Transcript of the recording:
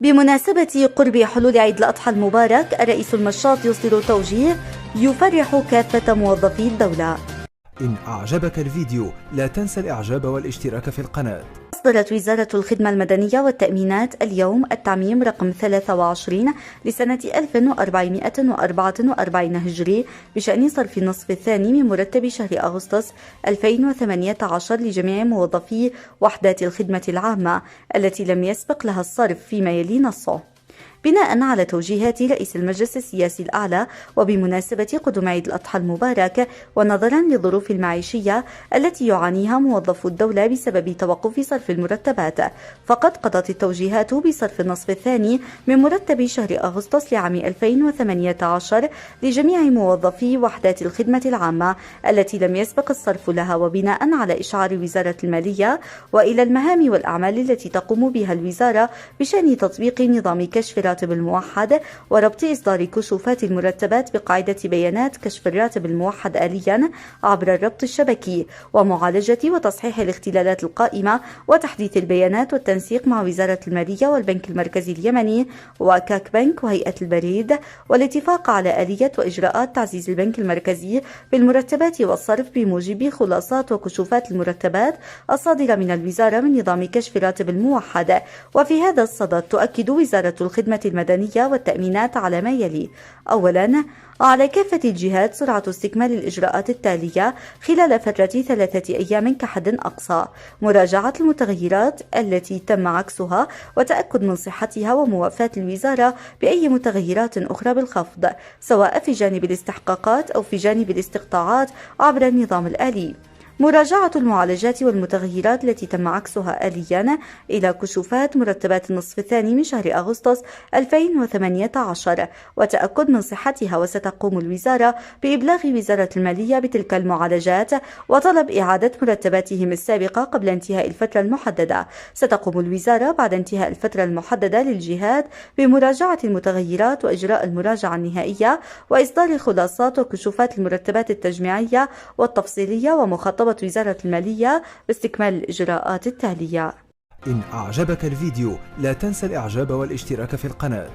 بمناسبة قرب حلول عيد الأضحى المبارك، الرئيس المشاط يصدر توجيه يفرح كافة موظفي الدولة. إن أعجبك الفيديو لا تنسى الإعجاب والاشتراك في القناة. أصدرت وزارة الخدمة المدنية والتأمينات اليوم التعميم رقم 23 لسنة 1444 هجري بشأن صرف النصف الثاني من مرتب شهر أغسطس 2018 لجميع موظفي وحدات الخدمة العامة التي لم يسبق لها الصرف فيما يلي نصه. بناء على توجيهات رئيس المجلس السياسي الأعلى وبمناسبة قدوم عيد الأضحى المبارك ونظرا للظروف المعيشية التي يعانيها موظفو الدولة بسبب توقف صرف المرتبات، فقد قضت التوجيهات بصرف النصف الثاني من مرتب شهر أغسطس لعام 2018 لجميع موظفي وحدات الخدمة العامة التي لم يسبق الصرف لها، وبناء على إشعار وزارة المالية وإلى المهام والأعمال التي تقوم بها الوزارة بشأن تطبيق نظام كشف الراتب الموحد وربط إصدار كشوفات المرتبات بقاعدة بيانات كشف الراتب الموحد آليا عبر الربط الشبكي، ومعالجة وتصحيح الاختلالات القائمة وتحديث البيانات والتنسيق مع وزارة المالية والبنك المركزي اليمني وكاك بنك وهيئة البريد، والاتفاق على آلية وإجراءات تعزيز البنك المركزي بالمرتبات والصرف بموجب خلاصات وكشوفات المرتبات الصادرة من الوزارة من نظام كشف الراتب الموحد. وفي هذا الصدد تؤكد وزارة الخدمة المدنية والتأمينات على ما يلي: أولاً، على كافة الجهات سرعة استكمال الإجراءات التالية خلال فترة 3 أيام كحد أقصى: مراجعة المتغيرات التي تم عكسها وتأكد من صحتها وموافاة الوزارة بأي متغيرات أخرى بالخفض، سواء في جانب الاستحقاقات أو في جانب الاستقطاعات عبر النظام الآلي. مراجعة المعالجات والمتغيرات التي تم عكسها آليا إلى كشوفات مرتبات النصف الثاني من شهر أغسطس 2018 وتأكد من صحتها، وستقوم الوزارة بإبلاغ وزارة المالية بتلك المعالجات وطلب إعادة مرتباتهم السابقة قبل انتهاء الفترة المحددة. ستقوم الوزارة بعد انتهاء الفترة المحددة للجهات بمراجعة المتغيرات وإجراء المراجعة النهائية وإصدار خلاصات وكشوفات المرتبات التجميعية والتفصيلية ومخاطبة وزارة المالية باستكمال الإجراءات التالية. إن أعجبك الفيديو لا تنسى الإعجاب والاشتراك في القناة.